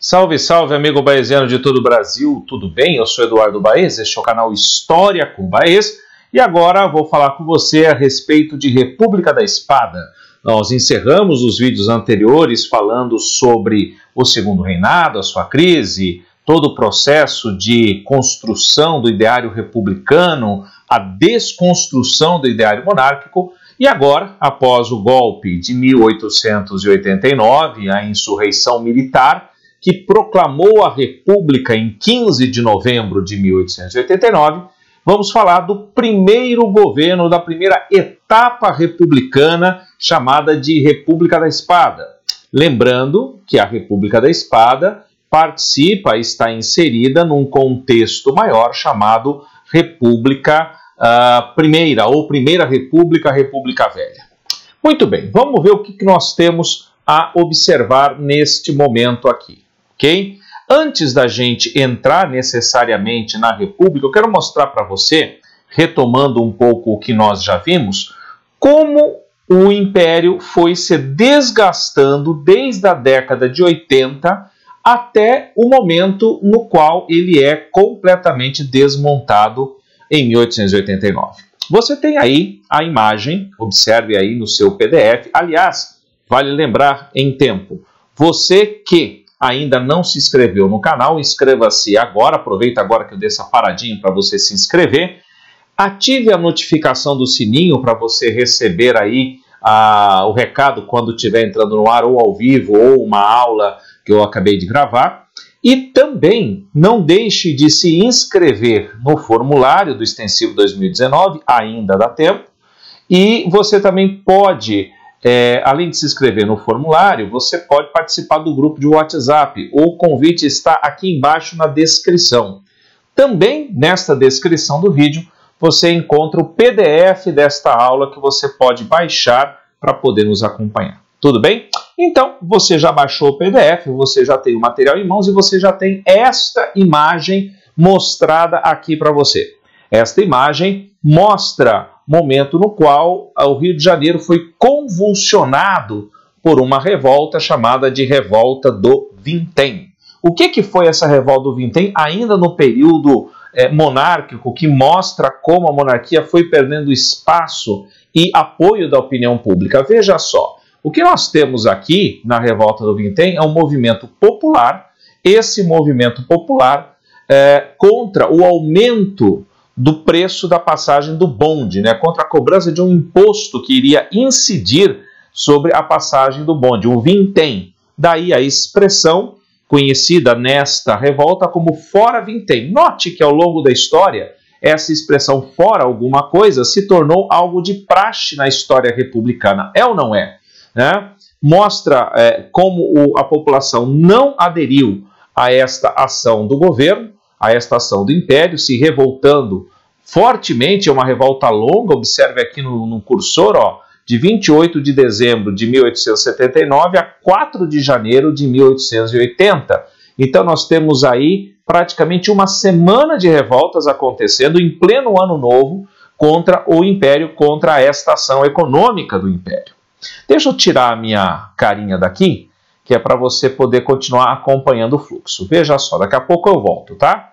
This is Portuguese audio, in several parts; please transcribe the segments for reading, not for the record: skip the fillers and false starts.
Salve, salve, amigo baeziano de todo o Brasil, tudo bem? Eu sou Eduardo Baez, este é o canal História com Baez e agora vou falar com você a respeito de República da Espada. Nós encerramos os vídeos anteriores falando sobre o Segundo Reinado, a sua crise, todo o processo de construção do ideário republicano, a desconstrução do ideário monárquico. E agora, após o golpe de 1889, a insurreição militar, que proclamou a República em 15 de novembro de 1889, vamos falar do primeiro governo, da primeira etapa republicana, chamada de República da Espada. Lembrando que a República da Espada está inserida num contexto maior chamado República Primeira, ou Primeira República, República Velha. Muito bem, vamos ver o que nós temos a observar neste momento aqui. Ok? Antes da gente entrar necessariamente na República, eu quero mostrar para você, retomando um pouco o que nós já vimos, como o Império foi se desgastando desde a década de 80 até o momento no qual ele é completamente desmontado em 1889. Você tem aí a imagem, observe aí no seu PDF. Aliás, vale lembrar em tempo, você que ainda não se inscreveu no canal, inscreva-se agora, aproveita agora que eu dei essa paradinha para você se inscrever, ative a notificação do sininho para você receber aí o recado quando estiver entrando no ar, ou ao vivo, ou uma aula que eu acabei de gravar, e também não deixe de se inscrever no formulário do Extensivo 2019, ainda dá tempo, e você também pode... além de se inscrever no formulário, você pode participar do grupo de WhatsApp. O convite está aqui embaixo na descrição. Também, nesta descrição do vídeo, você encontra o PDF desta aula que você pode baixar para poder nos acompanhar. Tudo bem? Então, você já baixou o PDF, você já tem o material em mãos e você já tem esta imagem mostrada aqui para você. Esta imagem mostra momento no qual o Rio de Janeiro foi convulsionado por uma revolta chamada de Revolta do Vintém. O que foi essa Revolta do Vintém? Ainda no período monárquico, que mostra como a monarquia foi perdendo espaço e apoio da opinião pública. Veja só, o que nós temos aqui na Revolta do Vintém é um movimento popular. Esse movimento popular contra o aumento do preço da passagem do bonde, contra a cobrança de um imposto que iria incidir sobre a passagem do bonde, o vintém. Daí a expressão conhecida nesta revolta como fora vintém. Note que ao longo da história, essa expressão fora alguma coisa se tornou algo de praxe na história republicana. É ou não é? Mostra como a população não aderiu a esta ação do governo, a esta ação do Império, se revoltando fortemente. É uma revolta longa, observe aqui no cursor, de 28 de dezembro de 1879 a 4 de janeiro de 1880. Então nós temos aí praticamente uma semana de revoltas acontecendo em pleno ano novo contra o Império, contra esta ação econômica do Império. Deixa eu tirar a minha carinha daqui, que é para você poder continuar acompanhando o fluxo. Veja só, daqui a pouco eu volto, tá?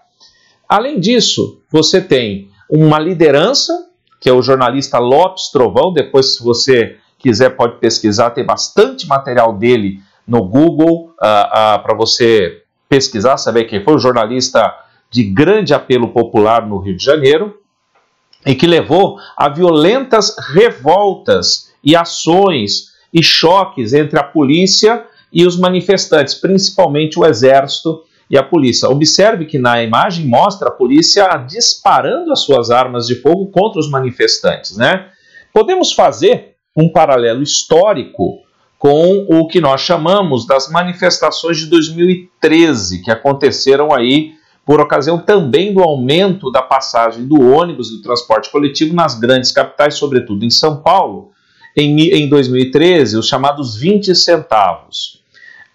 Além disso, você tem uma liderança, que é o jornalista Lopes Trovão. Depois, se você quiser, pode pesquisar, tem bastante material dele no Google para você pesquisar, saber quem foi, o jornalista de grande apelo popular no Rio de Janeiro, e que levou a violentas revoltas e ações e choques entre a polícia e os manifestantes, principalmente o exército e a polícia. Observe que na imagem mostra a polícia disparando as suas armas de fogo contra os manifestantes, Podemos fazer um paralelo histórico com o que nós chamamos das manifestações de 2013, que aconteceram aí por ocasião também do aumento da passagem do ônibus e do transporte coletivo nas grandes capitais, sobretudo em São Paulo, em 2013, os chamados 20 centavos.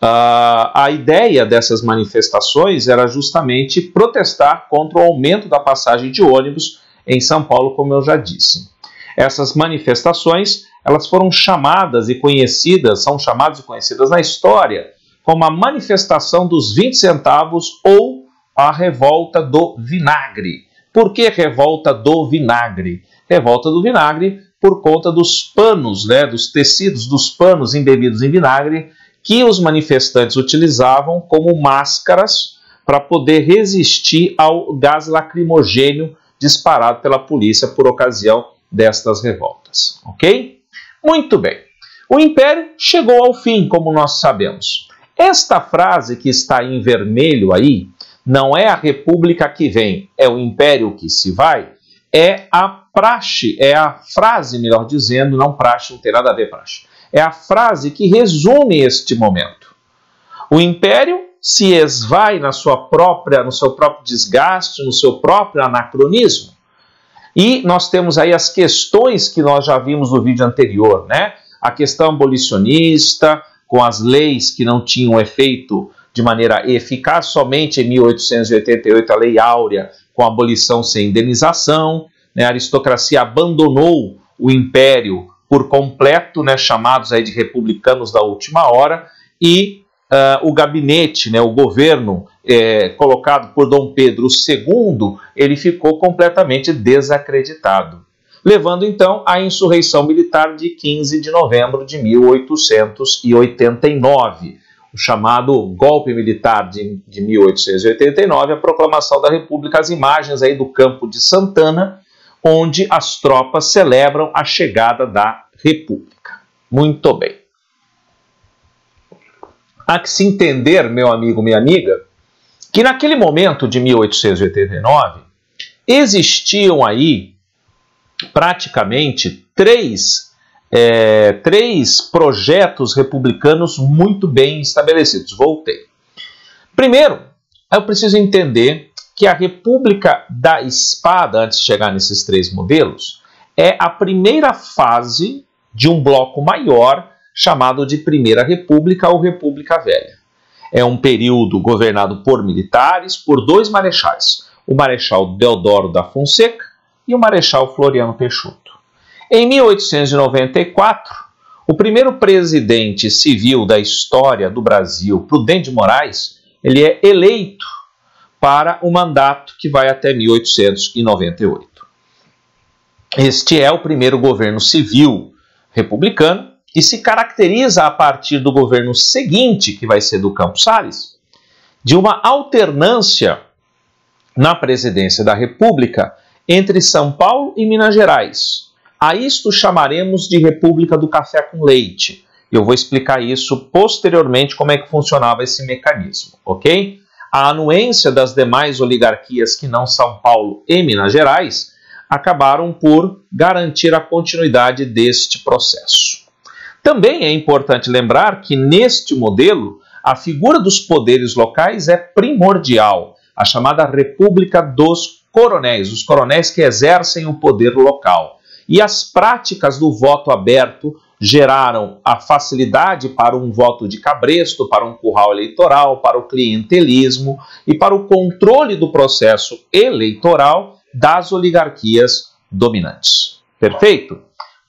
A ideia dessas manifestações era justamente protestar contra o aumento da passagem de ônibus em São Paulo, como eu já disse. Essas manifestações, elas foram chamadas e conhecidas, são chamadas e conhecidas na história como a manifestação dos 20 centavos ou a revolta do vinagre. Por que revolta do vinagre? Revolta do vinagre por conta dos panos, né, dos tecidos dos panos embebidos em vinagre que os manifestantes utilizavam como máscaras para poder resistir ao gás lacrimogêneo disparado pela polícia por ocasião destas revoltas, ok? Muito bem. O Império chegou ao fim, como nós sabemos. Esta frase que está em vermelho aí, não é a República que vem, é o Império que se vai, é a praxe, é a frase, melhor dizendo, não praxe, não tem nada a ver praxe. É a frase que resume este momento. O Império se esvai no seu próprio desgaste, no seu próprio anacronismo. E nós temos aí as questões que nós já vimos no vídeo anterior, né? A questão abolicionista, com as leis que não tinham efeito de maneira eficaz, somente em 1888 a Lei Áurea, com a abolição sem indenização, né? A aristocracia abandonou o Império por completo, né? Chamados aí de republicanos da última hora, e o gabinete, né? O governo colocado por Dom Pedro II, ele ficou completamente desacreditado, levando então à insurreição militar de 15 de novembro de 1889, o chamado golpe militar de 1889, a proclamação da República, as imagens aí do campo de Santana, onde as tropas celebram a chegada da República. Muito bem. Há que se entender, meu amigo, minha amiga, que naquele momento de 1889, existiam aí praticamente três projetos republicanos muito bem estabelecidos. Voltei. Primeiro, eu preciso entender que a República da Espada, antes de chegar nesses três modelos, é a primeira fase de um bloco maior chamado de Primeira República ou República Velha. É um período governado por militares, por dois marechais, o Marechal Deodoro da Fonseca e o Marechal Floriano Peixoto. Em 1894, o primeiro presidente civil da história do Brasil, Prudente de Moraes, ele é eleito para o mandato que vai até 1898. Este é o primeiro governo civil republicano e se caracteriza a partir do governo seguinte, que vai ser do Campos Salles, de uma alternância na presidência da República entre São Paulo e Minas Gerais. A isto chamaremos de República do Café com Leite. Eu vou explicar isso posteriormente, como é que funcionava esse mecanismo, ok? A anuência das demais oligarquias que não São Paulo e Minas Gerais acabaram por garantir a continuidade deste processo. Também é importante lembrar que neste modelo a figura dos poderes locais é primordial, a chamada República dos Coronéis, os coronéis que exercem o poder local. E as práticas do voto aberto geraram a facilidade para um voto de cabresto, para um curral eleitoral, para o clientelismo e para o controle do processo eleitoral das oligarquias dominantes. Perfeito?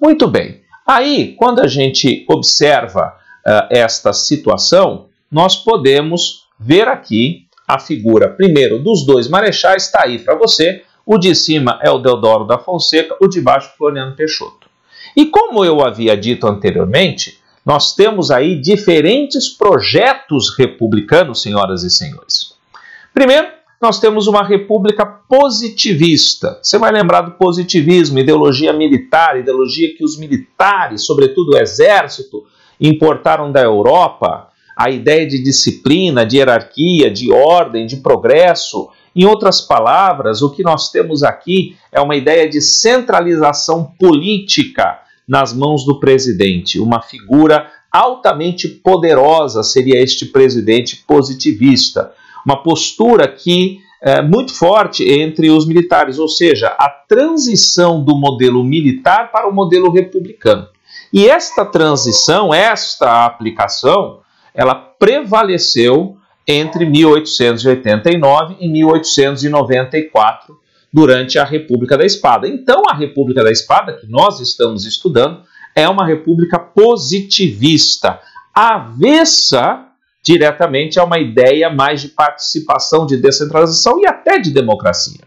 Muito bem. Aí, quando a gente observa esta situação, nós podemos ver aqui a figura, primeiro, dos dois marechais, está aí para você. O de cima é o Deodoro da Fonseca, o de baixo, Floriano Peixoto. E como eu havia dito anteriormente, nós temos aí diferentes projetos republicanos, senhoras e senhores. Primeiro, nós temos uma república positivista. Você vai lembrar do positivismo, ideologia militar, ideologia que os militares, sobretudo o exército, importaram da Europa, a ideia de disciplina, de hierarquia, de ordem, de progresso. Em outras palavras, o que nós temos aqui é uma ideia de centralização política nas mãos do presidente. Uma figura altamente poderosa seria este presidente positivista. Uma postura que é muito forte entre os militares, ou seja, a transição do modelo militar para o modelo republicano. E esta transição, esta aplicação, ela prevaleceu entre 1889 e 1894, durante a República da Espada. Então, a República da Espada, que nós estamos estudando, é uma república positivista, avessa diretamente a uma ideia mais de participação, de descentralização e até de democracia.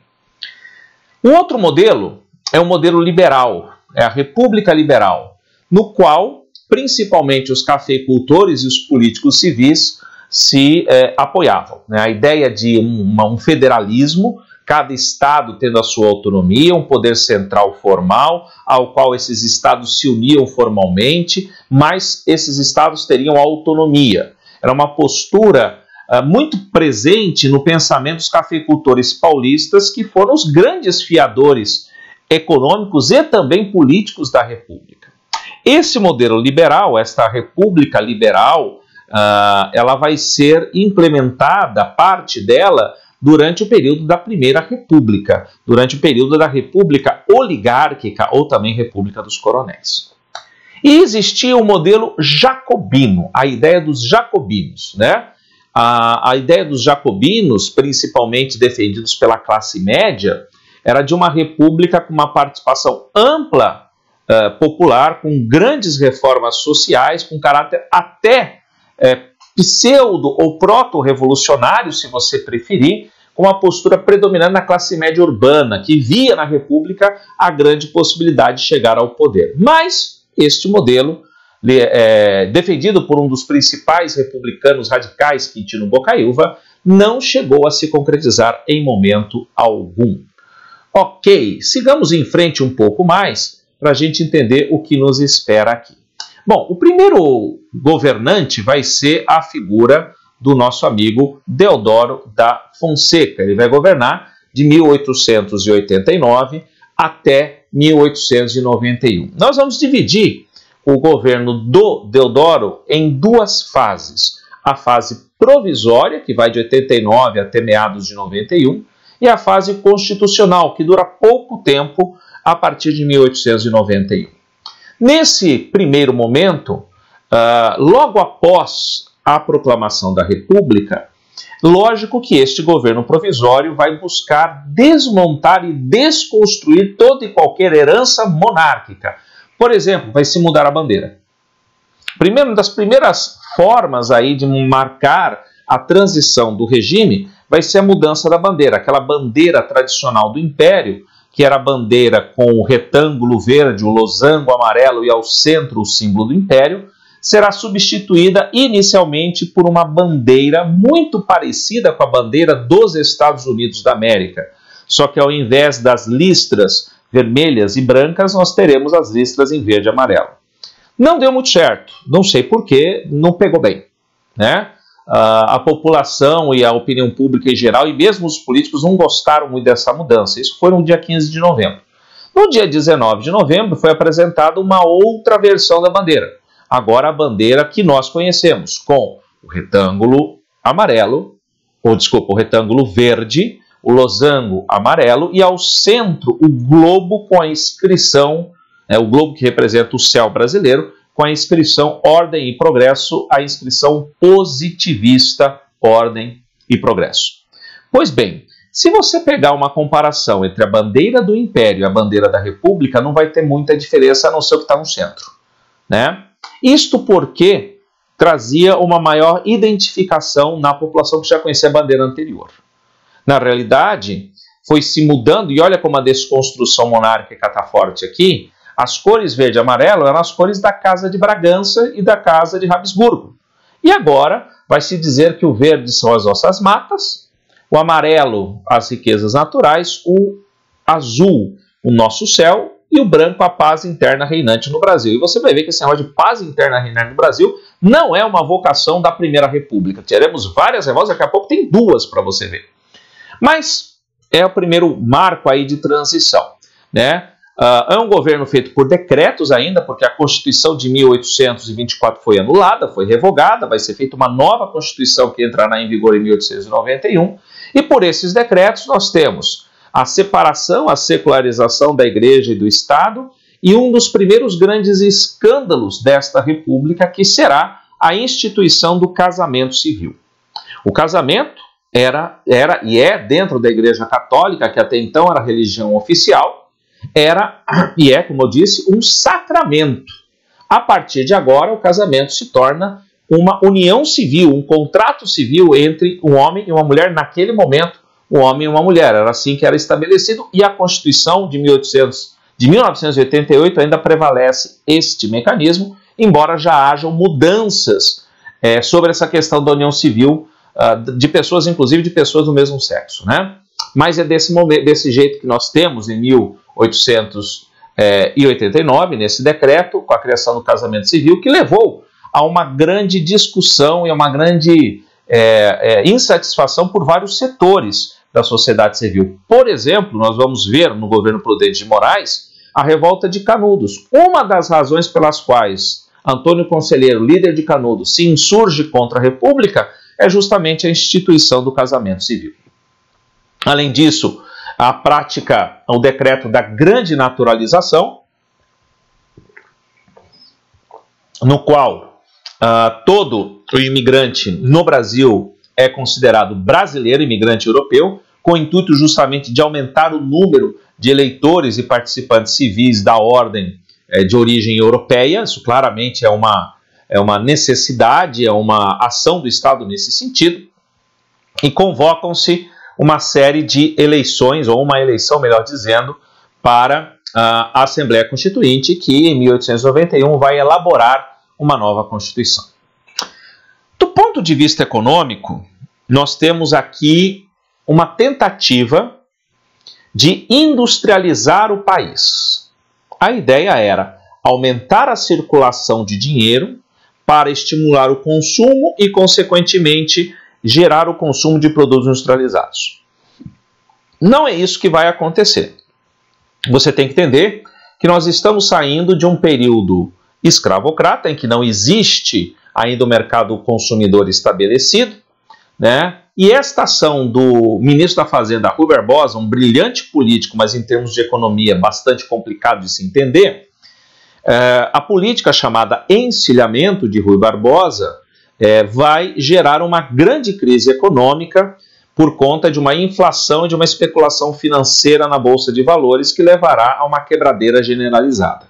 O outro modelo é o modelo liberal, é a República Liberal, no qual principalmente os cafeicultores e os políticos civis se apoiavam, né? A ideia de um federalismo, cada estado tendo a sua autonomia, um poder central formal, ao qual esses estados se uniam formalmente, mas esses estados teriam autonomia. Era uma postura muito presente no pensamento dos cafeicultores paulistas, que foram os grandes fiadores econômicos e também políticos da República. Esse modelo liberal, esta República Liberal, ela vai ser implementada, parte dela, durante o período da Primeira República, durante o período da República Oligárquica, ou também República dos Coronéis. E existia o modelo jacobino, a ideia dos jacobinos, né? A ideia dos jacobinos, principalmente defendidos pela classe média, era de uma república com uma participação ampla popular, com grandes reformas sociais, com caráter até pseudo ou proto-revolucionário, se você preferir, com uma postura predominante na classe média urbana, que via na República a grande possibilidade de chegar ao poder. Mas este modelo, defendido por um dos principais republicanos radicais, Quintino Bocaiúva, não chegou a se concretizar em momento algum. Ok, sigamos em frente um pouco mais para a gente entender o que nos espera aqui. Bom, o primeiro governante vai ser a figura do nosso amigo Deodoro da Fonseca. Ele vai governar de 1889 até 1891. Nós vamos dividir o governo do Deodoro em duas fases. A fase provisória, que vai de 89 até meados de 91, e a fase constitucional, que dura pouco tempo, a partir de 1891. Nesse primeiro momento, logo após a proclamação da República, lógico que este governo provisório vai buscar desmontar e desconstruir toda e qualquer herança monárquica. Por exemplo, vai se mudar a bandeira. Uma das primeiras formas aí de marcar a transição do regime vai ser a mudança da bandeira. Aquela bandeira tradicional do Império, que era a bandeira com o retângulo verde, o losango amarelo e ao centro o símbolo do Império, será substituída inicialmente por uma bandeira muito parecida com a bandeira dos Estados Unidos da América. Só que ao invés das listras vermelhas e brancas, nós teremos as listras em verde e amarelo. Não deu muito certo, não sei porquê, não pegou bem, né? A população e a opinião pública em geral, e mesmo os políticos, não gostaram muito dessa mudança. Isso foi no dia 15 de novembro. No dia 19 de novembro foi apresentada uma outra versão da bandeira. Agora a bandeira que nós conhecemos, com o retângulo amarelo, o retângulo verde, o losango amarelo e ao centro o globo com a inscrição, o globo que representa o céu brasileiro, com a inscrição Ordem e Progresso, a inscrição positivista Ordem e Progresso. Pois bem, se você pegar uma comparação entre a bandeira do Império e a bandeira da República, não vai ter muita diferença, a não ser o que está no centro, né? Isto porque trazia uma maior identificação na população que já conhecia a bandeira anterior. Na realidade, foi se mudando, e olha como a desconstrução monárquica está forte aqui. As cores verde e amarelo eram as cores da Casa de Bragança e da Casa de Habsburgo. E agora vai se dizer que o verde são as nossas matas, o amarelo as riquezas naturais, o azul o nosso céu e o branco a paz interna reinante no Brasil. E você vai ver que esse negócio de paz interna reinante no Brasil não é uma vocação da Primeira República. Teremos várias revoltas, daqui a pouco tem duas para você ver. Mas é o primeiro marco aí de transição, né? É um governo feito por decretos ainda, porque a Constituição de 1824 foi anulada, foi revogada, vai ser feita uma nova Constituição que entrará em vigor em 1891, e por esses decretos nós temos a separação, a secularização da Igreja e do Estado, e um dos primeiros grandes escândalos desta República, que será a instituição do casamento civil. O casamento era e é, dentro da Igreja Católica, que até então era a religião oficial, era e é, como eu disse, um sacramento. A partir de agora, o casamento se torna uma união civil, um contrato civil entre um homem e uma mulher, naquele momento, um homem e uma mulher. Era assim que era estabelecido, e a Constituição de 1988 ainda prevalece este mecanismo, embora já hajam mudanças sobre essa questão da união civil de pessoas, inclusive de pessoas do mesmo sexo, né? Mas é desse jeito que nós temos em 1889, nesse decreto, com a criação do casamento civil, que levou a uma grande discussão e a uma grande insatisfação por vários setores da sociedade civil. Por exemplo, nós vamos ver no governo Prudente de Moraes a revolta de Canudos. Uma das razões pelas quais Antônio Conselheiro, líder de Canudos, se insurge contra a República é justamente a instituição do casamento civil. Além disso, a prática, o decreto da grande naturalização, no qual todo o imigrante no Brasil é considerado brasileiro, imigrante europeu, com o intuito justamente de aumentar o número de eleitores e participantes civis da ordem de origem europeia. Isso claramente é uma necessidade, é uma ação do Estado nesse sentido, e convocam-se uma série de eleições, ou uma eleição, melhor dizendo, para a Assembleia Constituinte, que em 1891 vai elaborar uma nova Constituição. Do ponto de vista econômico, nós temos aqui uma tentativa de industrializar o país. A ideia era aumentar a circulação de dinheiro para estimular o consumo e, consequentemente, gerar o consumo de produtos industrializados. Não é isso que vai acontecer. Você tem que entender que nós estamos saindo de um período escravocrata, em que não existe ainda o mercado consumidor estabelecido, né? E esta ação do ministro da Fazenda, Rui Barbosa, um brilhante político, mas em termos de economia bastante complicado de se entender, a política chamada encilhamento de Rui Barbosa vai gerar uma grande crise econômica por conta de uma inflação e de uma especulação financeira na Bolsa de Valores que levará a uma quebradeira generalizada.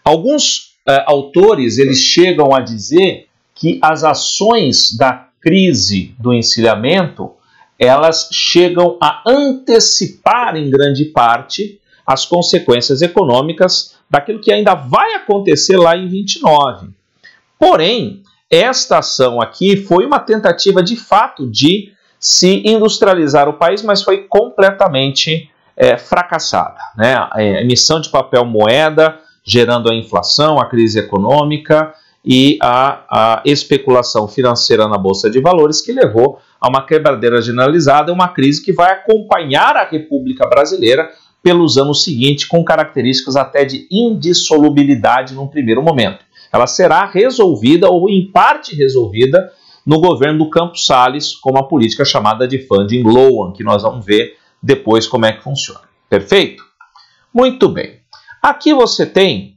Alguns autores eles chegam a dizer que as ações da crise do encilhamento elas chegam a antecipar em grande parte as consequências econômicas daquilo que ainda vai acontecer lá em 29. Porém, esta ação aqui foi uma tentativa de fato de se industrializar o país, mas foi completamente fracassada, né? A emissão de papel moeda, gerando a inflação, a crise econômica e a especulação financeira na Bolsa de Valores, que levou a uma quebradeira generalizada, uma crise que vai acompanhar a República Brasileira pelos anos seguintes, com características até de indissolubilidade num primeiro momento. Ela será resolvida, ou em parte resolvida, no governo do Campos Salles, com uma política chamada de Funding Loan, que nós vamos ver depois como é que funciona. Perfeito? Muito bem. Aqui você tem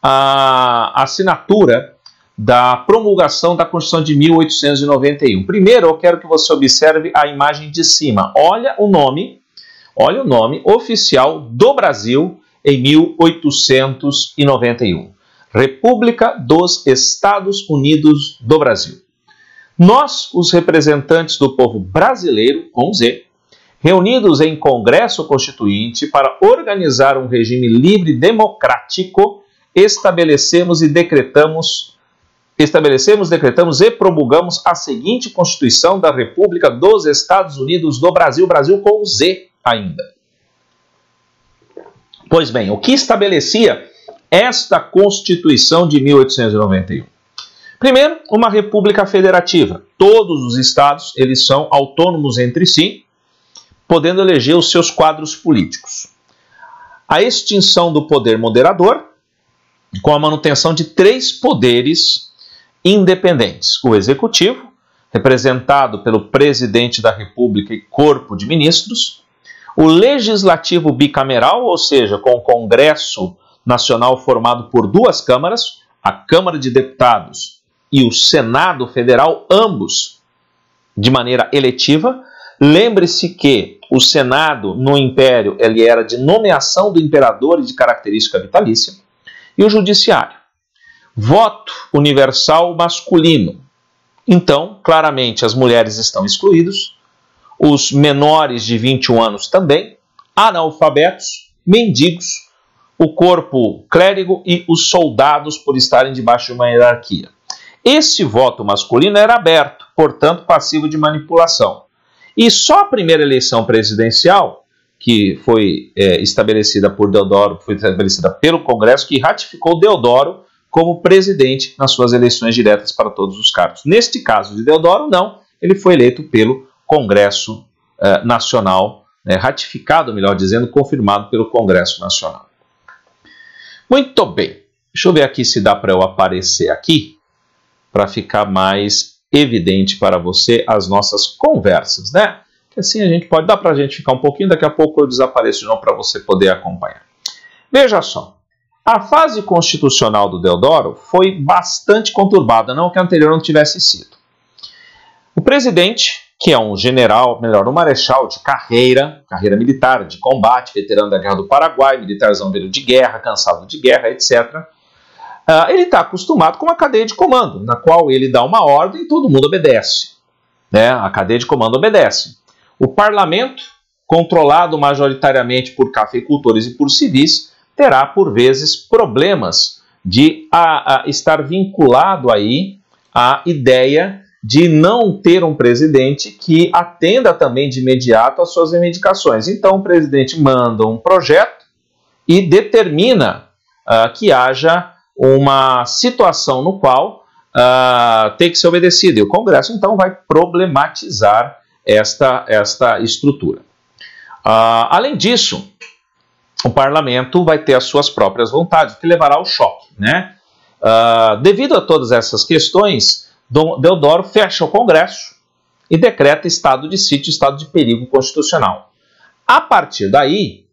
a assinatura da promulgação da Constituição de 1891. Primeiro, eu quero que você observe a imagem de cima. Olha o nome oficial do Brasil em 1891. República dos Estados Unidos do Brasil. Nós, os representantes do povo brasileiro, com Z, reunidos em Congresso Constituinte para organizar um regime livre e democrático, estabelecemos, decretamos e promulgamos a seguinte Constituição da República dos Estados Unidos do Brasil, Brasil com Z ainda. Pois bem, o que estabelecia esta Constituição de 1891? Primeiro, uma república federativa. Todos os estados eles são autônomos entre si, podendo eleger os seus quadros políticos. A extinção do poder moderador, com a manutenção de 3 poderes independentes. O executivo, representado pelo presidente da República e corpo de ministros. O legislativo bicameral, ou seja, com o Congresso Nacional formado por 2 câmaras, a Câmara de Deputados e o Senado Federal, ambos de maneira eletiva. Lembre-se que o Senado no Império ele era de nomeação do imperador e de característica vitalícia. E o Judiciário. voto universal masculino. Então, claramente, as mulheres estão excluídas, os menores de 21 anos também, analfabetos, mendigos, o corpo clérigo e os soldados por estarem debaixo de uma hierarquia. Esse voto masculino era aberto, portanto passivo de manipulação. E só a primeira eleição presidencial, que foi estabelecida por Deodoro, foi estabelecida pelo Congresso, que ratificou Deodoro como presidente nas suas eleições diretas para todos os cargos. Neste caso de Deodoro, não, ele foi eleito pelo Congresso Nacional, ratificado, melhor dizendo, confirmado pelo Congresso Nacional. Muito bem, deixa eu ver aqui se dá para eu aparecer aqui, para ficar mais evidente para você as nossas conversas, né? Que assim a gente pode, dá para a gente ficar um pouquinho, daqui a pouco eu desapareço de novo para você poder acompanhar. Veja só, a fase constitucional do Deodoro foi bastante conturbada, não que a anterior não tivesse sido. O presidente, que é um general, melhor, um marechal de carreira militar, de combate, veterano da Guerra do Paraguai, militarzão velho de guerra, cansado de guerra, etc., ele está acostumado com uma cadeia de comando, na qual ele dá uma ordem e todo mundo obedece. Né? A cadeia de comando obedece. O parlamento, controlado majoritariamente por cafeicultores e por civis, terá, por vezes, problemas de estar vinculado aí à ideia de não ter um presidente que atenda também de imediato às suas reivindicações. Então, o presidente manda um projeto e determina que haja uma situação no qual tem que ser obedecido. E o Congresso, então, vai problematizar esta estrutura. Além disso, o parlamento vai ter as suas próprias vontades, o que levará ao choque, né? Devido a todas essas questões, Deodoro fecha o Congresso e decreta estado de sítio, estado de perigo constitucional. A partir daí,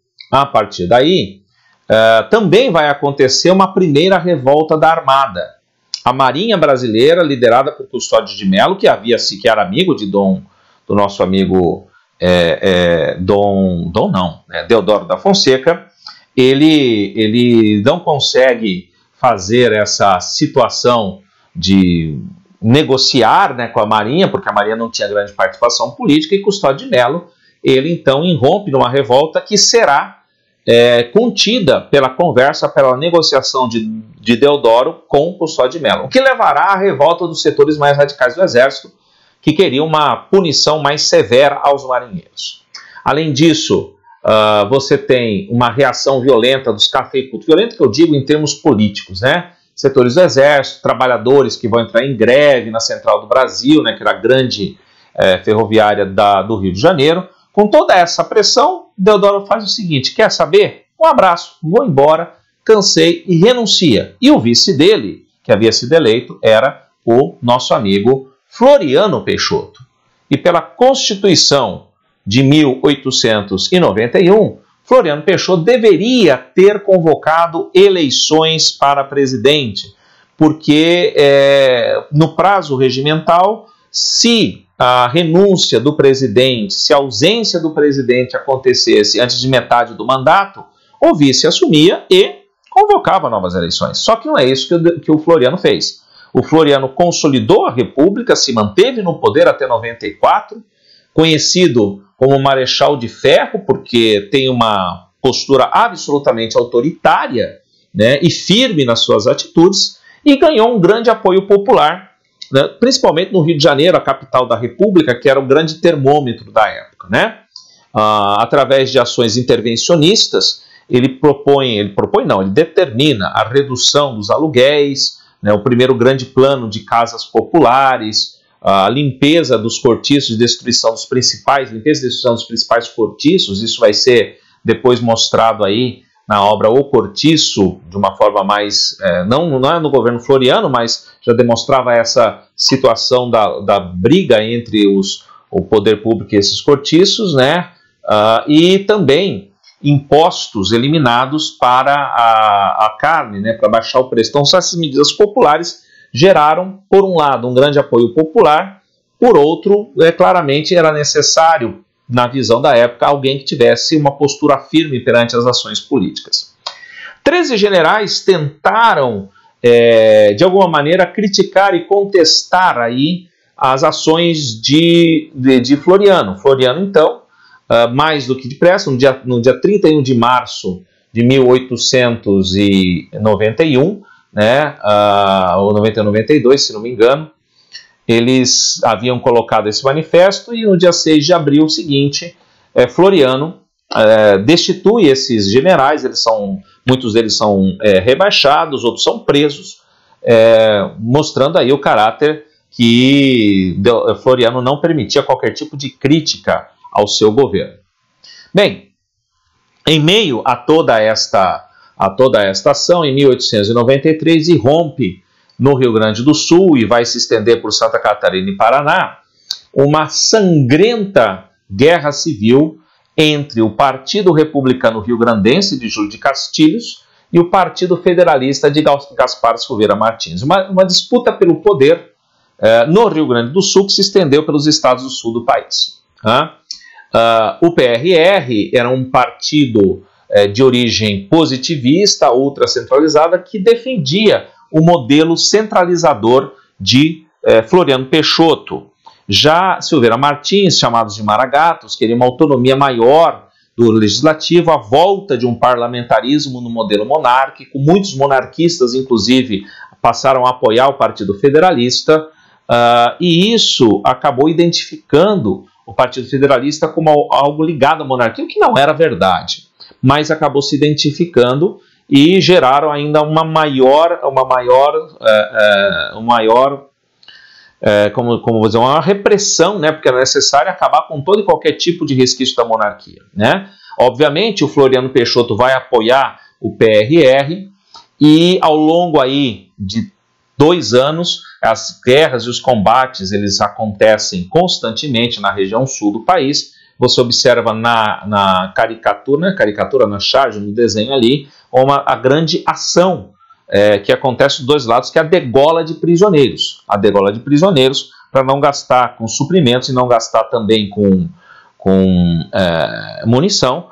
também vai acontecer uma primeira revolta da Armada. A Marinha Brasileira, liderada por Custódio de Melo, que era amigo do nosso amigo Deodoro da Fonseca, ele não consegue fazer essa situação de negociar, né, com a Marinha, porque a Marinha não tinha grande participação política, e Custódio de Melo, ele então irrompe numa revolta que será contida pela conversa, pela negociação de Deodoro com Custódio de Melo, o que levará à revolta dos setores mais radicais do Exército, que queriam uma punição mais severa aos marinheiros. Além disso, você tem uma reação violenta dos cafeicultores, violenta que eu digo em termos políticos, né? Setores do Exército, trabalhadores que vão entrar em greve na Central do Brasil, né, que era a grande ferroviária do Rio de Janeiro. Com toda essa pressão, Deodoro faz o seguinte: quer saber? Um abraço, vou embora, cansei e renuncia. E o vice dele, que havia sido eleito, era o nosso amigo Floriano Peixoto. E pela Constituição de 1891, Floriano Peixoto deveria ter convocado eleições para presidente, porque no prazo regimental, se a renúncia do presidente, se a ausência do presidente acontecesse antes de metade do mandato, o vice assumia e convocava novas eleições. Só que não é isso que o Floriano fez. O Floriano consolidou a República, se manteve no poder até 94, conhecido como Marechal de Ferro, porque tem uma postura absolutamente autoritária, né, e firme nas suas atitudes, e ganhou um grande apoio popular, né, principalmente no Rio de Janeiro, a capital da República, que era o grande termômetro da época, né? Através de ações intervencionistas, ele determina a redução dos aluguéis, né, o primeiro grande plano de casas populares, a limpeza dos cortiços, destruição dos principais cortiços. Isso vai ser depois mostrado aí na obra O Cortiço, de uma forma mais, não é no governo Floriano, mas já demonstrava essa situação da briga entre o poder público e esses cortiços, né? E também impostos eliminados para a carne, né, para baixar o preço. Então, essas medidas populares geraram, por um lado, um grande apoio popular, por outro, claramente era necessário, na visão da época, alguém que tivesse uma postura firme perante as ações políticas. 13 generais tentaram de alguma maneira, criticar e contestar aí as ações de Floriano. Floriano, então, mais do que depressa, no dia 31 de março de 1891, né, ou 92, se não me engano, eles haviam colocado esse manifesto e no dia 6 de abril seguinte, Floriano destitui esses generais, muitos deles são rebaixados, outros são presos, mostrando aí o caráter que Floriano não permitia qualquer tipo de crítica ao seu governo. Bem, em meio a toda esta ação, em 1893, irrompe no Rio Grande do Sul e vai se estender por Santa Catarina e Paraná uma sangrenta guerra civil entre o Partido Republicano Rio-Grandense de Júlio de Castilhos e o Partido Federalista de Gaspar Silveira Martins. Uma disputa pelo poder no Rio Grande do Sul que se estendeu pelos estados do sul do país. O PRR era um partido de origem positivista, ultracentralizada, que defendia o modelo centralizador de Floriano Peixoto. Já Silveira Martins, chamados de Maragatos, queria uma autonomia maior do legislativo, a volta de um parlamentarismo no modelo monárquico. Muitos monarquistas, inclusive, passaram a apoiar o Partido Federalista, e isso acabou identificando o Partido Federalista como algo ligado à monarquia, o que não era verdade, mas acabou se identificando e geraram ainda uma maior repressão, né, porque era necessário acabar com todo e qualquer tipo de resquício da monarquia, né? Obviamente o Floriano Peixoto vai apoiar o PRR e ao longo aí de 2 anos as guerras e os combates eles acontecem constantemente na região sul do país. Você observa na caricatura, na charge, no desenho ali, a grande ação que acontece dos dois lados, que é a degola de prisioneiros. A degola de prisioneiros, para não gastar com suprimentos e não gastar também com munição,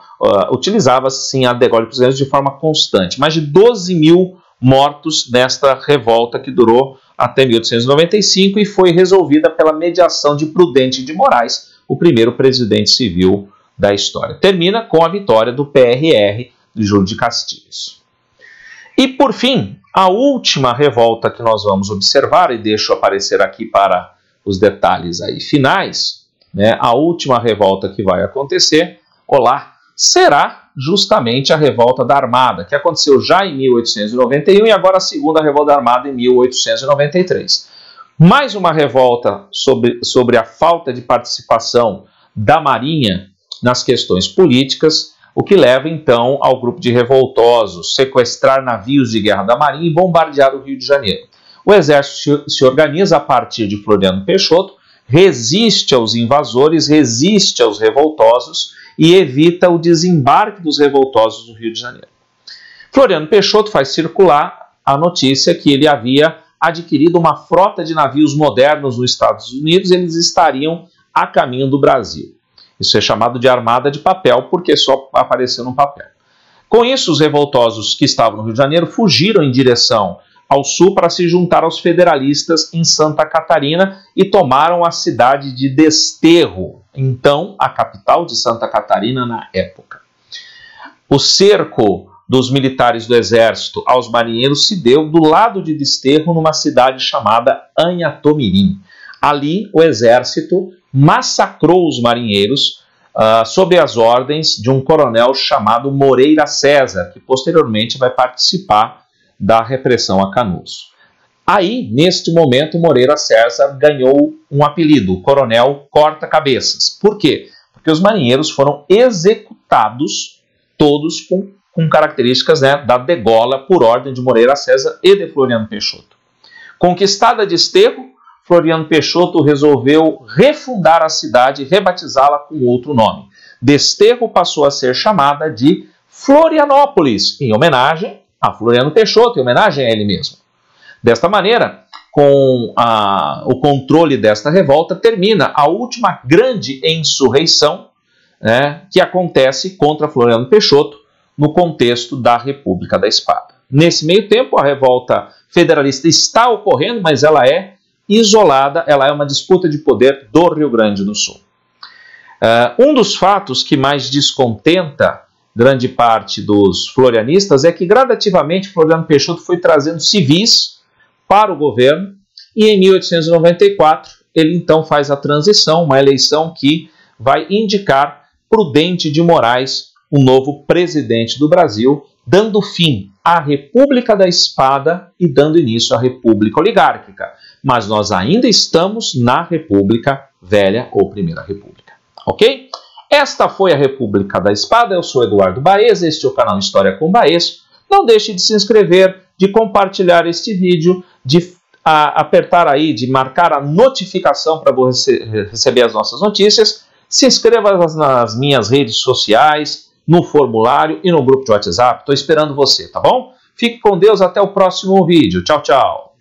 utilizava-se sim a degola de prisioneiros de forma constante. Mais de 12 mil mortos nesta revolta que durou até 1895 e foi resolvida pela mediação de Prudente de Moraes, o primeiro presidente civil da história. Termina com a vitória do PRR de Júlio de Castilhos. E, por fim, a última revolta que nós vamos observar, e deixo aparecer aqui para os detalhes aí finais, né, a última revolta que vai acontecer, será justamente a Revolta da Armada, que aconteceu já em 1891 e agora a segunda Revolta da Armada em 1893. Mais uma revolta sobre a falta de participação da Marinha nas questões políticas, o que leva então ao grupo de revoltosos sequestrar navios de guerra da Marinha e bombardear o Rio de Janeiro. O exército se organiza a partir de Floriano Peixoto, resiste aos invasores, resiste aos revoltosos e evita o desembarque dos revoltosos no Rio de Janeiro. Floriano Peixoto faz circular a notícia que ele havia adquirido uma frota de navios modernos nos Estados Unidos e eles estariam a caminho do Brasil. Isso é chamado de armada de papel, porque só apareceu no papel. Com isso, os revoltosos que estavam no Rio de Janeiro fugiram em direção ao sul para se juntar aos federalistas em Santa Catarina e tomaram a cidade de Desterro, então a capital de Santa Catarina na época. O cerco dos militares do exército aos marinheiros se deu do lado de Desterro, numa cidade chamada Anhatomirim. Ali, o exército massacrou os marinheiros sob as ordens de um coronel chamado Moreira César, que posteriormente vai participar da repressão a Canudos. Aí, neste momento, Moreira César ganhou um apelido, Coronel Corta-Cabeças. Por quê? Porque os marinheiros foram executados todos com características, né, da degola por ordem de Moreira César e de Floriano Peixoto. Conquistada Desterro, Floriano Peixoto resolveu refundar a cidade e rebatizá-la com outro nome. Desterro passou a ser chamada de Florianópolis, em homenagem a Floriano Peixoto, em homenagem a ele mesmo. Desta maneira, com o controle desta revolta, termina a última grande insurreição, né, que acontece contra Floriano Peixoto no contexto da República da Espada. Nesse meio tempo, a revolta federalista está ocorrendo, mas ela é isolada, ela é uma disputa de poder do Rio Grande do Sul. Um dos fatos que mais descontenta grande parte dos florianistas é que gradativamente Floriano Peixoto foi trazendo civis para o governo e em 1894 ele então faz a transição, uma eleição que vai indicar Prudente de Moraes, o novo presidente do Brasil, dando fim à República da Espada e dando início à República Oligárquica. Mas nós ainda estamos na República Velha ou Primeira República. Ok? Esta foi a República da Espada. Eu sou Eduardo Baez, este é o canal História com Baez. Não deixe de se inscrever, de compartilhar este vídeo, de apertar aí, de marcar a notificação para você receber as nossas notícias. Se inscreva nas minhas redes sociais, no formulário e no grupo de WhatsApp. Estou esperando você, tá bom? Fique com Deus, até o próximo vídeo. Tchau, tchau.